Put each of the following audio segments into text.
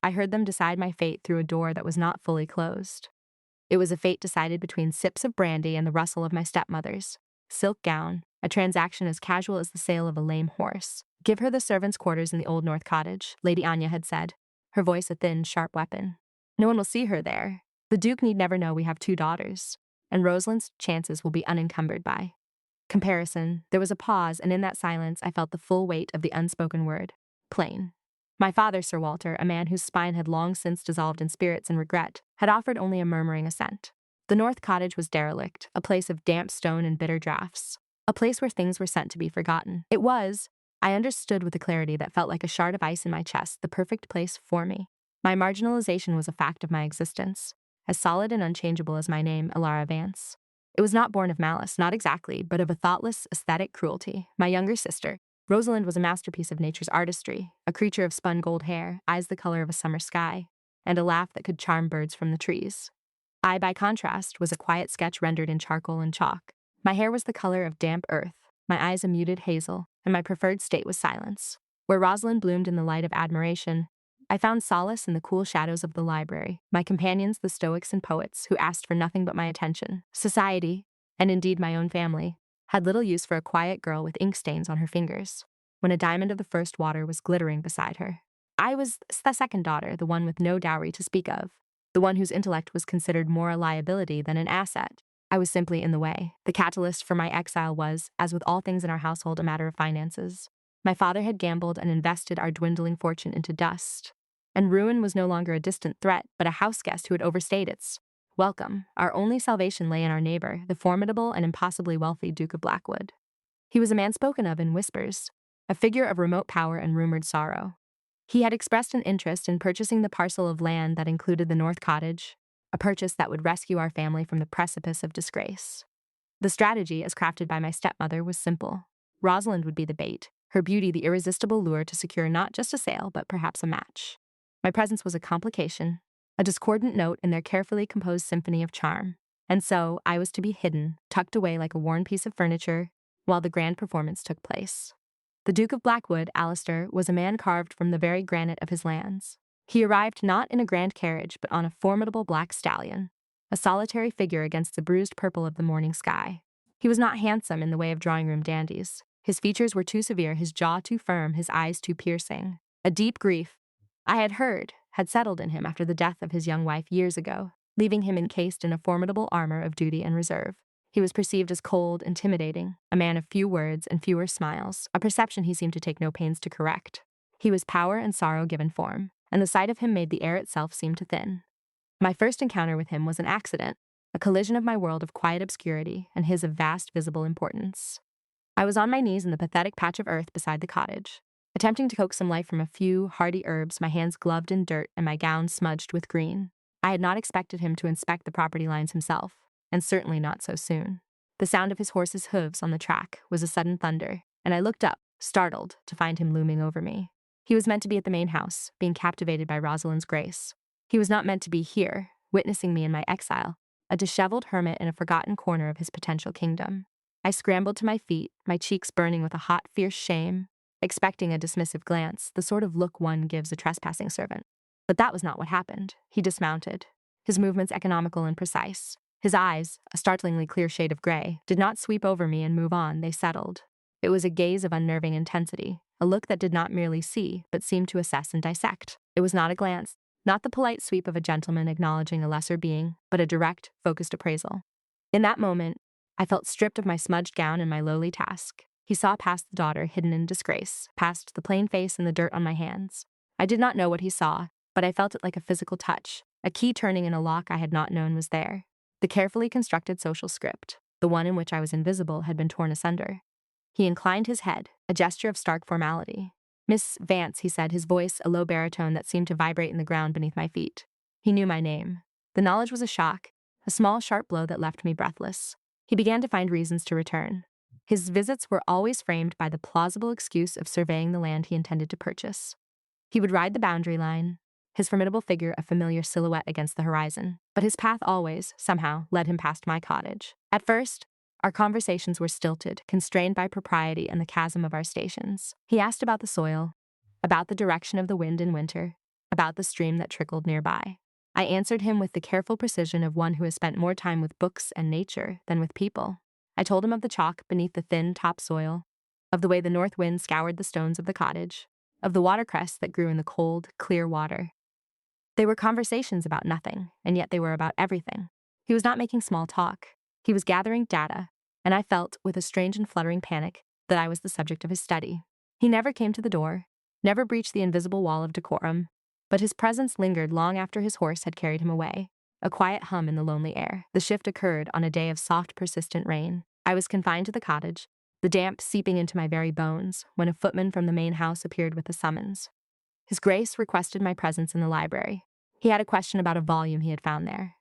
I heard them decide my fate through a door that was not fully closed. It was a fate decided between sips of brandy and the rustle of my stepmother's silk gown, a transaction as casual as the sale of a lame horse. Give her the servants' quarters in the Old North Cottage, Lady Anya had said, her voice a thin, sharp weapon. No one will see her there. The Duke need never know we have 2 daughters, and Rosalind's chances will be unencumbered by comparison. There was a pause, and in that silence I felt the full weight of the unspoken word. Plain. My father, Sir Walter, a man whose spine had long since dissolved in spirits and regret, had offered only a murmuring assent. The North Cottage was derelict, a place of damp stone and bitter draughts, a place where things were sent to be forgotten. It was, I understood with a clarity that felt like a shard of ice in my chest, the perfect place for me. My marginalization was a fact of my existence, as solid and unchangeable as my name, Elara Vance. It was not born of malice, not exactly, but of a thoughtless, aesthetic cruelty. My younger sister, Rosalind, was a masterpiece of nature's artistry, a creature of spun gold hair, eyes the color of a summer sky, and a laugh that could charm birds from the trees. I, by contrast, was a quiet sketch rendered in charcoal and chalk. My hair was the color of damp earth, my eyes a muted hazel, and my preferred state was silence. Where Rosalind bloomed in the light of admiration, I found solace in the cool shadows of the library, my companions the Stoics and poets who asked for nothing but my attention. Society, and indeed my own family, had little use for a quiet girl with ink stains on her fingers, when a diamond of the first water was glittering beside her. I was the second daughter, the one with no dowry to speak of, the one whose intellect was considered more a liability than an asset. I was simply in the way. The catalyst for my exile was, as with all things in our household, a matter of finances. My father had gambled and invested our dwindling fortune into dust, and ruin was no longer a distant threat, but a house guest who had overstayed its welcome. Our only salvation lay in our neighbor, the formidable and impossibly wealthy Duke of Blackwood. He was a man spoken of in whispers, a figure of remote power and rumored sorrow. He had expressed an interest in purchasing the parcel of land that included the North Cottage, a purchase that would rescue our family from the precipice of disgrace. The strategy, as crafted by my stepmother, was simple. Rosalind would be the bait, her beauty the irresistible lure to secure not just a sale, but perhaps a match. My presence was a complication, a discordant note in their carefully composed symphony of charm. And so I was to be hidden, tucked away like a worn piece of furniture, while the grand performance took place. The Duke of Blackwood, Alistair, was a man carved from the very granite of his lands. He arrived not in a grand carriage, but on a formidable black stallion, a solitary figure against the bruised purple of the morning sky. He was not handsome in the way of drawing-room dandies. His features were too severe, his jaw too firm, his eyes too piercing. A deep grief, I had heard, had settled in him after the death of his young wife years ago, leaving him encased in a formidable armor of duty and reserve. He was perceived as cold, intimidating, a man of few words and fewer smiles, a perception he seemed to take no pains to correct. He was power and sorrow given form, and the sight of him made the air itself seem to thin. My first encounter with him was an accident, a collision of my world of quiet obscurity and his of vast visible importance. I was on my knees in the pathetic patch of earth beside the cottage, attempting to coax some life from a few hardy herbs, my hands gloved in dirt and my gown smudged with green. I had not expected him to inspect the property lines himself, and certainly not so soon. The sound of his horse's hooves on the track was a sudden thunder, and I looked up, startled, to find him looming over me. He was meant to be at the main house, being captivated by Rosalind's grace. He was not meant to be here, witnessing me in my exile, a disheveled hermit in a forgotten corner of his potential kingdom. I scrambled to my feet, my cheeks burning with a hot, fierce shame, expecting a dismissive glance, the sort of look one gives a trespassing servant. But that was not what happened. He dismounted, his movements economical and precise. His eyes, a startlingly clear shade of gray, did not sweep over me and move on, they settled. It was a gaze of unnerving intensity, a look that did not merely see, but seemed to assess and dissect. It was not a glance, not the polite sweep of a gentleman acknowledging a lesser being, but a direct, focused appraisal. In that moment, I felt stripped of my smudged gown and my lowly task. He saw past the daughter hidden in disgrace, past the plain face and the dirt on my hands. I did not know what he saw, but I felt it like a physical touch, a key turning in a lock I had not known was there. The carefully constructed social script, the one in which I was invisible, had been torn asunder. He inclined his head, a gesture of stark formality. "Miss Vance," he said, his voice a low baritone that seemed to vibrate in the ground beneath my feet. He knew my name. The knowledge was a shock, a small, sharp blow that left me breathless. He began to find reasons to return. His visits were always framed by the plausible excuse of surveying the land he intended to purchase. He would ride the boundary line, his formidable figure a familiar silhouette against the horizon, but his path always, somehow, led him past my cottage. At first, our conversations were stilted, constrained by propriety and the chasm of our stations. He asked about the soil, about the direction of the wind in winter, about the stream that trickled nearby. I answered him with the careful precision of one who has spent more time with books and nature than with people. I told him of the chalk beneath the thin topsoil, of the way the north wind scoured the stones of the cottage, of the watercress that grew in the cold, clear water. They were conversations about nothing, and yet they were about everything. He was not making small talk. He was gathering data, and I felt, with a strange and fluttering panic, that I was the subject of his study. He never came to the door, never breached the invisible wall of decorum, but his presence lingered long after his horse had carried him away. A quiet hum in the lonely air. The shift occurred on a day of soft, persistent rain. I was confined to the cottage, the damp seeping into my very bones, when a footman from the main house appeared with a summons. His Grace requested my presence in the library. He had a question about a volume he had found there.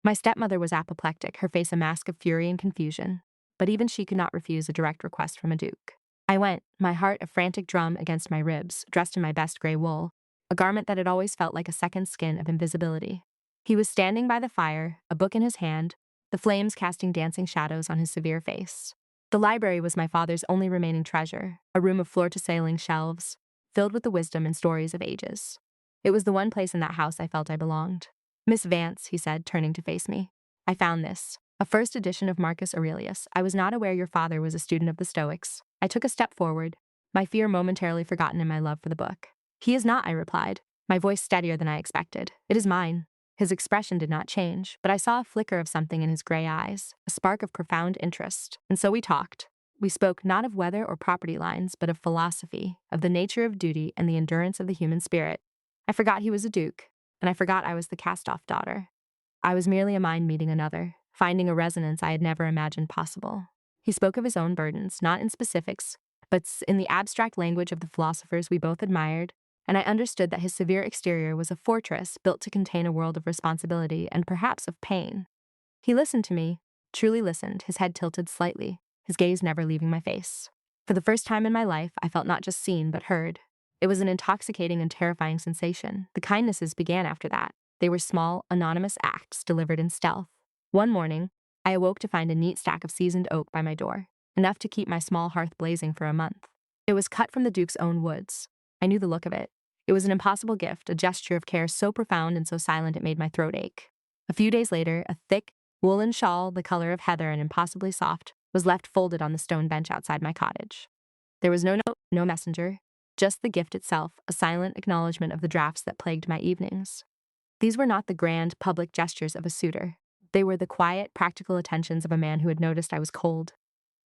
My stepmother was apoplectic, her face a mask of fury and confusion, but even she could not refuse a direct request from a duke. I went, my heart a frantic drum against my ribs, dressed in my best gray wool, a garment that had always felt like a second skin of invisibility. He was standing by the fire, a book in his hand, the flames casting dancing shadows on his severe face. The library was my father's only remaining treasure, a room of floor-to-ceiling shelves, filled with the wisdom and stories of ages. It was the one place in that house I felt I belonged. Miss Vance, he said, turning to face me. I found this. A first edition of Marcus Aurelius. I was not aware your father was a student of the Stoics. I took a step forward, my fear momentarily forgotten in my love for the book. He is not, I replied, my voice steadier than I expected. It is mine. His expression did not change, but I saw a flicker of something in his gray eyes, a spark of profound interest. And so we talked. We spoke not of weather or property lines, but of philosophy, of the nature of duty and the endurance of the human spirit. I forgot he was a duke, and I forgot I was the cast-off daughter. I was merely a mind meeting another, finding a resonance I had never imagined possible. He spoke of his own burdens, not in specifics, but in the abstract language of the philosophers we both admired, and I understood that his severe exterior was a fortress built to contain a world of responsibility and perhaps of pain. He listened to me, truly listened, his head tilted slightly, his gaze never leaving my face. For the first time in my life, I felt not just seen, but heard. It was an intoxicating and terrifying sensation. The kindnesses began after that. They were small, anonymous acts delivered in stealth. One morning, I awoke to find a neat stack of seasoned oak by my door, enough to keep my small hearth blazing for a month. It was cut from the Duke's own woods. I knew the look of it. It was an impossible gift, a gesture of care so profound and so silent it made my throat ache. A few days later, a thick, woolen shawl the color of heather and impossibly soft was left folded on the stone bench outside my cottage. There was no note, no messenger, just the gift itself, a silent acknowledgement of the drafts that plagued my evenings. These were not the grand, public gestures of a suitor. They were the quiet, practical attentions of a man who had noticed I was cold.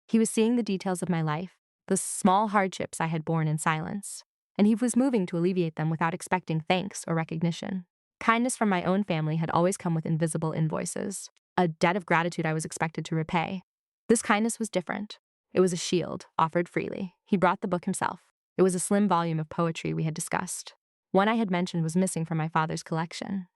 He was seeing the details of my life, the small hardships I had borne in silence, and he was moving to alleviate them without expecting thanks or recognition. Kindness from my own family had always come with invisible invoices, a debt of gratitude I was expected to repay. This kindness was different. It was a shield, offered freely. He brought the book himself. It was a slim volume of poetry we had discussed. One I had mentioned was missing from my father's collection.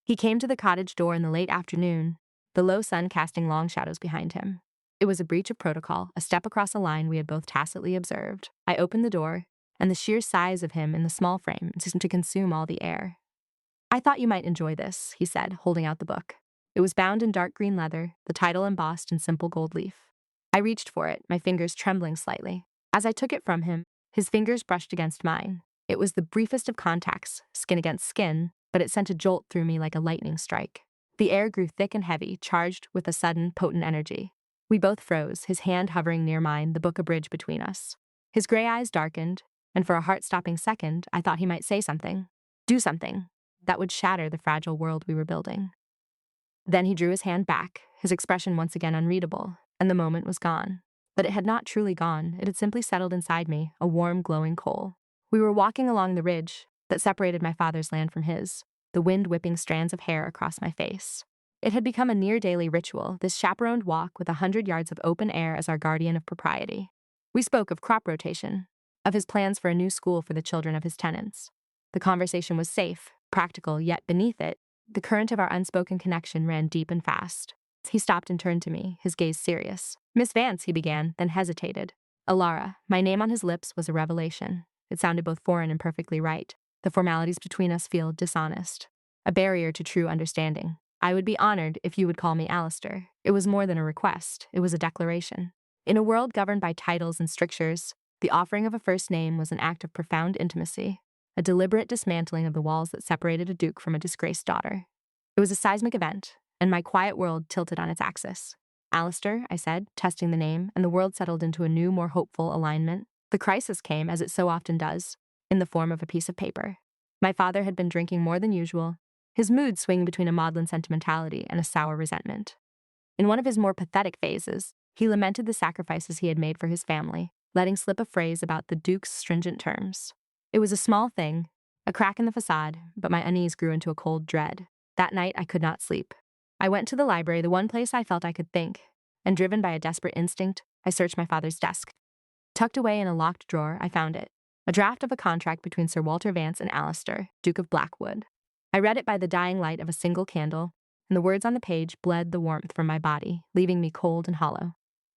He came to the cottage door in the late afternoon, the low sun casting long shadows behind him. It was a breach of protocol, a step across a line we had both tacitly observed. I opened the door, and the sheer size of him in the small frame seemed to consume all the air. I thought you might enjoy this, he said, holding out the book. It was bound in dark green leather, the title embossed in simple gold leaf. I reached for it, my fingers trembling slightly. As I took it from him, his fingers brushed against mine. It was the briefest of contacts, skin against skin, but it sent a jolt through me like a lightning strike. The air grew thick and heavy, charged with a sudden, potent energy. We both froze, his hand hovering near mine, the book a bridge between us. His gray eyes darkened, and for a heart-stopping second, I thought he might say something, do something, that would shatter the fragile world we were building. Then he drew his hand back, his expression once again unreadable, and the moment was gone. But it had not truly gone, it had simply settled inside me, a warm, glowing coal. We were walking along the ridge that separated my father's land from his, the wind whipping strands of hair across my face. It had become a near-daily ritual, this chaperoned walk with 100 yards of open air as our guardian of propriety. We spoke of crop rotation, of his plans for a new school for the children of his tenants. The conversation was safe, practical, yet beneath it, the current of our unspoken connection ran deep and fast. He stopped and turned to me, his gaze serious. Miss Vance, he began, then hesitated. Alara, my name on his lips was a revelation. It sounded both foreign and perfectly right. The formalities between us feel dishonest, a barrier to true understanding. I would be honored if you would call me Alistair. It was more than a request, it was a declaration. In a world governed by titles and strictures, the offering of a first name was an act of profound intimacy. a deliberate dismantling of the walls that separated a duke from a disgraced daughter. It was a seismic event, and my quiet world tilted on its axis. Alistair, I said, testing the name, and the world settled into a new, more hopeful alignment. The crisis came, as it so often does, in the form of a piece of paper. My father had been drinking more than usual, his mood swinging between a maudlin sentimentality and a sour resentment. In one of his more pathetic phases, he lamented the sacrifices he had made for his family, letting slip a phrase about the Duke's stringent terms. It was a small thing, a crack in the facade, but my unease grew into a cold dread. That night, I could not sleep. I went to the library, the one place I felt I could think, and driven by a desperate instinct, I searched my father's desk. Tucked away in a locked drawer, I found it, a draft of a contract between Sir Walter Vance and Alistair, Duke of Blackwood. I read it by the dying light of a single candle, and the words on the page bled the warmth from my body, leaving me cold and hollow.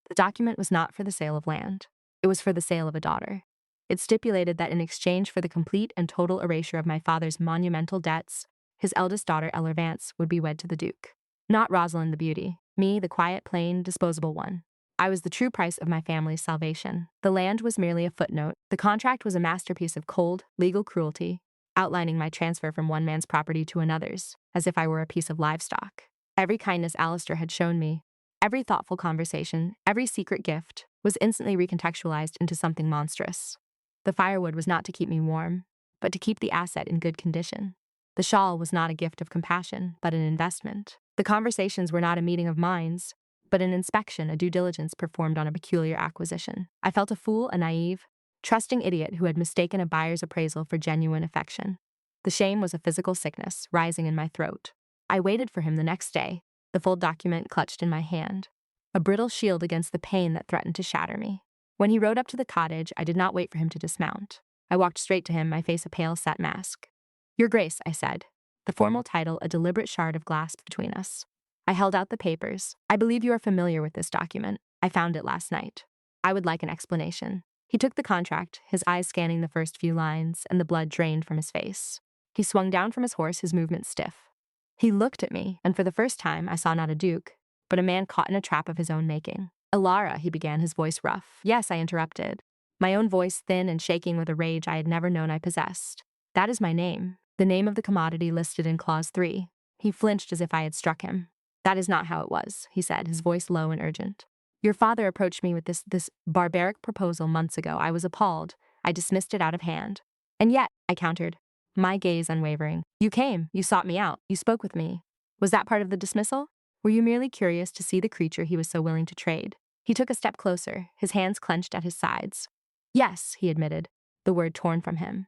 The document was not for the sale of land. It was for the sale of a daughter. It stipulated that in exchange for the complete and total erasure of my father's monumental debts, his eldest daughter, Ella Vance, would be wed to the Duke. Not Rosalind the beauty, me, the quiet, plain, disposable one. I was the true price of my family's salvation. The land was merely a footnote. The contract was a masterpiece of cold, legal cruelty, outlining my transfer from one man's property to another's, as if I were a piece of livestock. Every kindness Alistair had shown me, every thoughtful conversation, every secret gift, was instantly recontextualized into something monstrous. The firewood was not to keep me warm, but to keep the asset in good condition. The shawl was not a gift of compassion, but an investment. The conversations were not a meeting of minds, but an inspection, a due diligence performed on a peculiar acquisition. I felt a fool, a naive, trusting idiot who had mistaken a buyer's appraisal for genuine affection. The shame was a physical sickness rising in my throat. I waited for him the next day, the full document clutched in my hand, a brittle shield against the pain that threatened to shatter me. When he rode up to the cottage, I did not wait for him to dismount. I walked straight to him, my face a pale, set mask. "Your Grace," I said, the formal title a deliberate shard of glass between us. I held out the papers. "I believe you are familiar with this document. I found it last night. I would like an explanation." He took the contract, his eyes scanning the first few lines, and the blood drained from his face. He swung down from his horse, his movements stiff. He looked at me, and for the first time I saw not a duke, but a man caught in a trap of his own making. "Elara," he began, his voice rough. "Yes," I interrupted, my own voice thin and shaking with a rage I had never known I possessed. "That is my name, the name of the commodity listed in Clause 3. He flinched as if I had struck him. "That is not how it was," he said, his voice low and urgent. "Your father approached me with this barbaric proposal months ago. I was appalled. I dismissed it out of hand. And yet," I countered, my gaze unwavering, "you came, you sought me out, you spoke with me. Was that part of the dismissal? Were you merely curious to see the creature he was so willing to trade?" He took a step closer, his hands clenched at his sides. "Yes," he admitted, the word torn from him.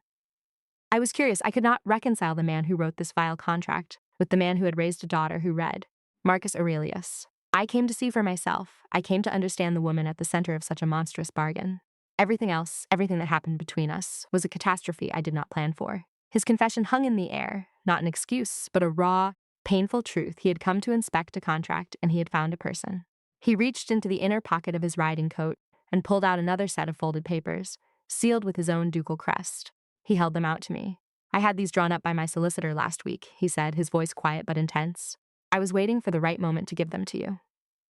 "I was curious. I could not reconcile the man who wrote this vile contract with the man who had raised a daughter who read Marcus Aurelius. I came to see for myself. I came to understand the woman at the center of such a monstrous bargain. Everything else, everything that happened between us, was a catastrophe I did not plan for." His confession hung in the air, not an excuse, but a raw, painful truth. He had come to inspect a contract, and he had found a person. He reached into the inner pocket of his riding coat and pulled out another set of folded papers, sealed with his own ducal crest. He held them out to me. "I had these drawn up by my solicitor last week," he said, his voice quiet but intense. "I was waiting for the right moment to give them to you."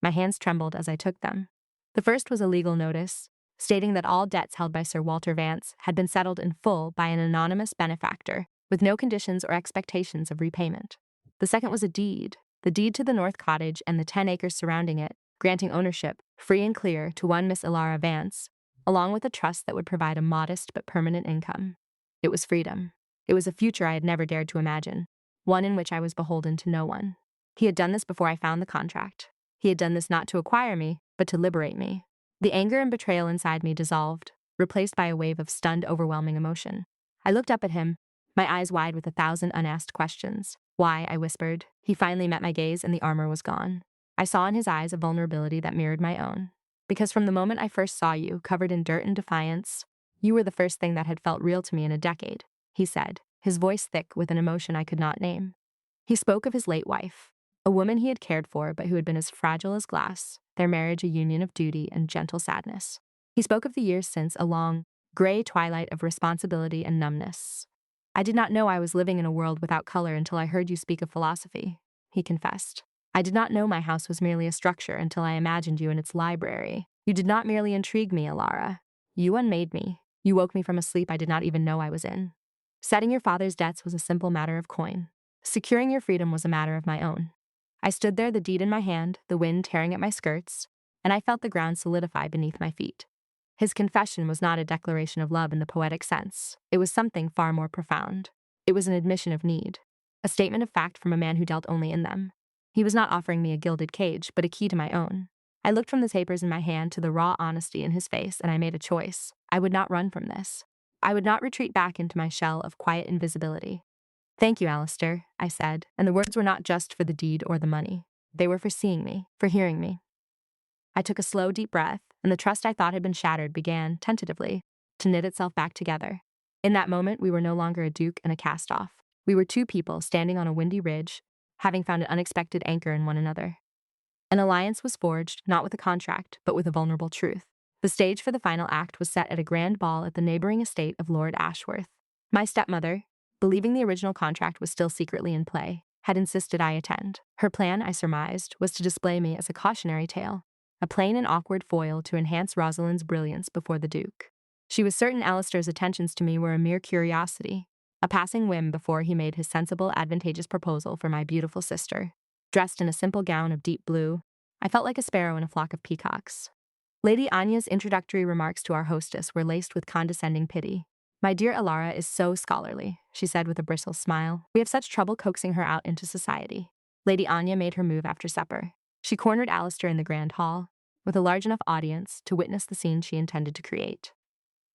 My hands trembled as I took them. The first was a legal notice, stating that all debts held by Sir Walter Vance had been settled in full by an anonymous benefactor, with no conditions or expectations of repayment. The second was a deed, the deed to the North Cottage and the 10 acres surrounding it, granting ownership, free and clear, to one Miss Elara Vance, along with a trust that would provide a modest but permanent income. It was freedom. It was a future I had never dared to imagine, one in which I was beholden to no one. He had done this before I found the contract. He had done this not to acquire me, but to liberate me. The anger and betrayal inside me dissolved, replaced by a wave of stunned, overwhelming emotion. I looked up at him, my eyes wide with 1,000 unasked questions. "Why?" I whispered. He finally met my gaze, and the armor was gone. I saw in his eyes a vulnerability that mirrored my own. "Because from the moment I first saw you, covered in dirt and defiance, you were the first thing that had felt real to me in a decade," he said, his voice thick with an emotion I could not name. He spoke of his late wife, a woman he had cared for but who had been as fragile as glass, their marriage a union of duty and gentle sadness. He spoke of the years since, a long, gray twilight of responsibility and numbness. "I did not know I was living in a world without color until I heard you speak of philosophy," he confessed. "I did not know my house was merely a structure until I imagined you in its library. You did not merely intrigue me, Elara. You unmade me. You woke me from a sleep I did not even know I was in." Setting your father's debts was a simple matter of coin. Securing your freedom was a matter of my own. I stood there, the deed in my hand, the wind tearing at my skirts, and I felt the ground solidify beneath my feet. His confession was not a declaration of love in the poetic sense. It was something far more profound. It was an admission of need, a statement of fact from a man who dealt only in them. He was not offering me a gilded cage, but a key to my own. I looked from the papers in my hand to the raw honesty in his face, and I made a choice. I would not run from this. I would not retreat back into my shell of quiet invisibility. "Thank you, Alistair," I said, and the words were not just for the deed or the money. They were for seeing me, for hearing me. I took a slow, deep breath, and the trust I thought had been shattered began, tentatively, to knit itself back together. In that moment, we were no longer a duke and a cast-off. We were two people standing on a windy ridge, having found an unexpected anchor in one another. An alliance was forged, not with a contract, but with a vulnerable truth. The stage for the final act was set at a grand ball at the neighboring estate of Lord Ashworth. My stepmother, believing the original contract was still secretly in play, had insisted I attend. Her plan, I surmised, was to display me as a cautionary tale, a plain and awkward foil to enhance Rosalind's brilliance before the Duke. She was certain Alistair's attentions to me were a mere curiosity, a passing whim before he made his sensible, advantageous proposal for my beautiful sister. Dressed in a simple gown of deep blue, I felt like a sparrow in a flock of peacocks. Lady Anya's introductory remarks to our hostess were laced with condescending pity. "My dear Alara is so scholarly," she said with a bristle smile. "We have such trouble coaxing her out into society." Lady Anya made her move after supper. She cornered Alistair in the grand hall, with a large enough audience to witness the scene she intended to create.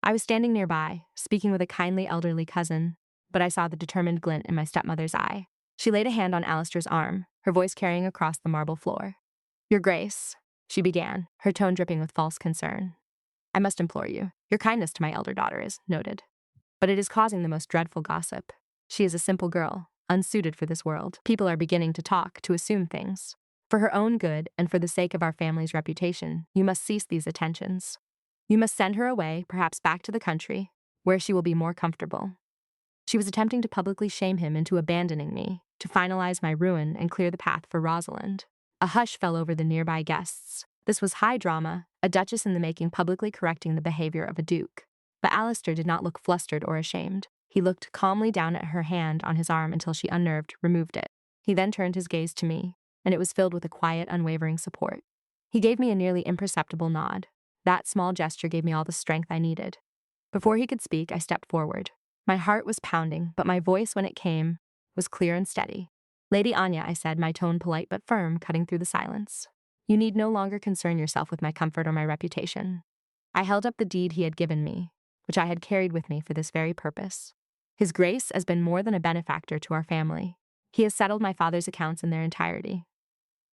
I was standing nearby, speaking with a kindly elderly cousin, but I saw the determined glint in my stepmother's eye. She laid a hand on Alistair's arm, her voice carrying across the marble floor. "Your Grace," she began, her tone dripping with false concern. "I must implore you. Your kindness to my elder daughter is noted, but it is causing the most dreadful gossip. She is a simple girl, unsuited for this world. People are beginning to talk, to assume things. For her own good, and for the sake of our family's reputation, you must cease these attentions. You must send her away, perhaps back to the country, where she will be more comfortable." She was attempting to publicly shame him into abandoning me, to finalize my ruin and clear the path for Rosalind. A hush fell over the nearby guests. This was high drama, a duchess in the making publicly correcting the behavior of a duke. But Alistair did not look flustered or ashamed. He looked calmly down at her hand on his arm until she, unnerved, removed it. He then turned his gaze to me, and it was filled with a quiet, unwavering support. He gave me a nearly imperceptible nod. That small gesture gave me all the strength I needed. Before he could speak, I stepped forward. My heart was pounding, but my voice, when it came, was clear and steady. "Lady Anya," I said, my tone polite but firm, cutting through the silence. "You need no longer concern yourself with my comfort or my reputation." I held up the deed he had given me, which I had carried with me for this very purpose. "His Grace has been more than a benefactor to our family. He has settled my father's accounts in their entirety.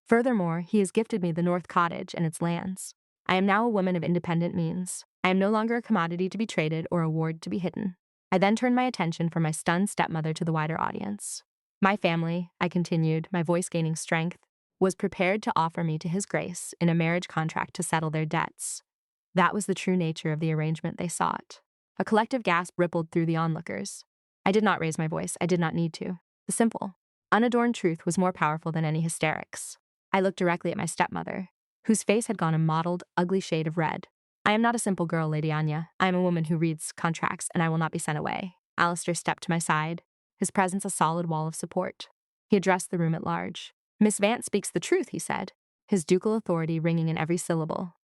Furthermore, he has gifted me the North Cottage and its lands. I am now a woman of independent means. I am no longer a commodity to be traded or a ward to be hidden." I then turned my attention from my stunned stepmother to the wider audience. "My family," I continued, my voice gaining strength, "was prepared to offer me to His Grace in a marriage contract to settle their debts. That was the true nature of the arrangement they sought." A collective gasp rippled through the onlookers. I did not raise my voice. I did not need to. The simple, unadorned truth was more powerful than any hysterics. I looked directly at my stepmother, whose face had gone a mottled, ugly shade of red. "I am not a simple girl, Lady Anya. I am a woman who reads contracts, and I will not be sent away." Alistair stepped to my side, his presence a solid wall of support. He addressed the room at large. "Miss Vance speaks the truth," he said, his ducal authority ringing in every syllable.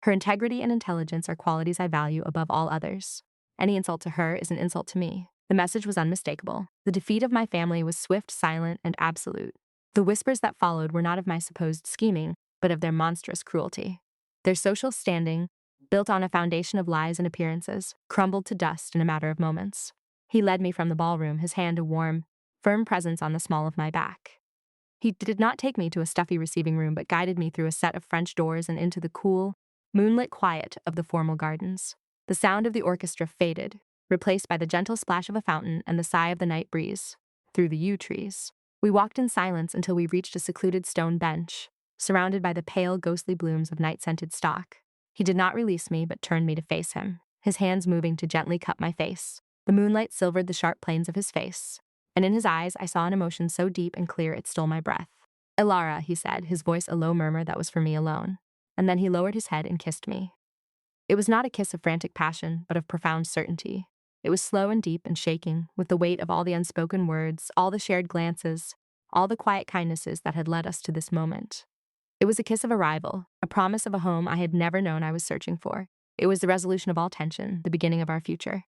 "Her integrity and intelligence are qualities I value above all others. Any insult to her is an insult to me." The message was unmistakable. The defeat of my family was swift, silent, and absolute. The whispers that followed were not of my supposed scheming, but of their monstrous cruelty. Their social standing, built on a foundation of lies and appearances, crumbled to dust in a matter of moments. He led me from the ballroom, his hand a warm, firm presence on the small of my back. He did not take me to a stuffy receiving room, but guided me through a set of French doors and into the cool, moonlit quiet of the formal gardens. The sound of the orchestra faded, replaced by the gentle splash of a fountain and the sigh of the night breeze through the yew trees. We walked in silence until we reached a secluded stone bench, surrounded by the pale, ghostly blooms of night-scented stock. He did not release me, but turned me to face him, his hands moving to gently cup my face. The moonlight silvered the sharp planes of his face, and in his eyes I saw an emotion so deep and clear it stole my breath. "Ilara," he said, his voice a low murmur that was for me alone, and then he lowered his head and kissed me. It was not a kiss of frantic passion, but of profound certainty. It was slow and deep and shaking, with the weight of all the unspoken words, all the shared glances, all the quiet kindnesses that had led us to this moment. It was a kiss of arrival, a promise of a home I had never known I was searching for. It was the resolution of all tension, the beginning of our future.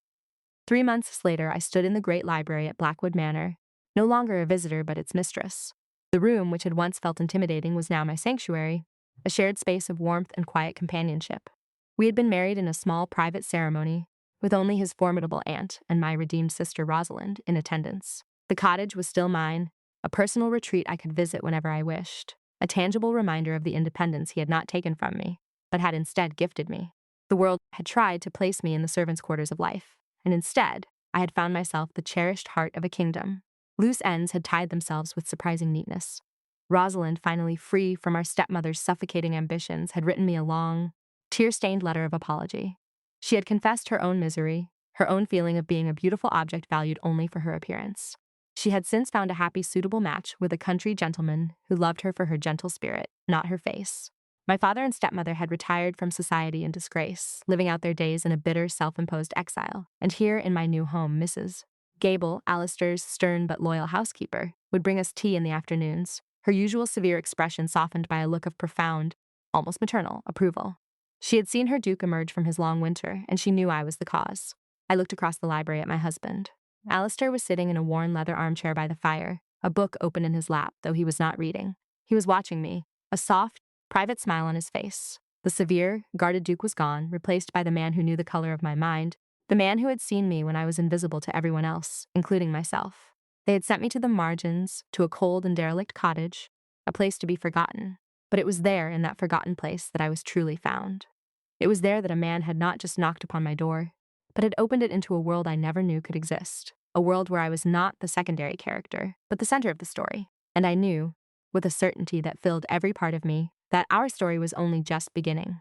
3 months later, I stood in the great library at Blackwood Manor, no longer a visitor but its mistress. The room, which had once felt intimidating, was now my sanctuary, a shared space of warmth and quiet companionship. We had been married in a small private ceremony, with only his formidable aunt and my redeemed sister Rosalind in attendance. The cottage was still mine, a personal retreat I could visit whenever I wished, a tangible reminder of the independence he had not taken from me, but had instead gifted me. The world had tried to place me in the servants' quarters of life, and instead, I had found myself the cherished heart of a kingdom. Loose ends had tied themselves with surprising neatness. Rosalind, finally free from our stepmother's suffocating ambitions, had written me a long, tear-stained letter of apology. She had confessed her own misery, her own feeling of being a beautiful object valued only for her appearance. She had since found a happy, suitable match with a country gentleman who loved her for her gentle spirit, not her face. My father and stepmother had retired from society in disgrace, living out their days in a bitter, self-imposed exile, and here in my new home, Mrs. Gable, Alistair's stern but loyal housekeeper, would bring us tea in the afternoons, her usual severe expression softened by a look of profound, almost maternal, approval. She had seen her duke emerge from his long winter, and she knew I was the cause. I looked across the library at my husband. Alistair was sitting in a worn leather armchair by the fire, a book open in his lap, though he was not reading. He was watching me, a soft, private smile on his face. The severe, guarded duke was gone, replaced by the man who knew the color of my mind, the man who had seen me when I was invisible to everyone else, including myself. They had sent me to the margins, to a cold and derelict cottage, a place to be forgotten. But it was there, in that forgotten place, that I was truly found. It was there that a man had not just knocked upon my door, but had opened it into a world I never knew could exist, a world where I was not the secondary character, but the center of the story. And I knew, with a certainty that filled every part of me, that our story was only just beginning.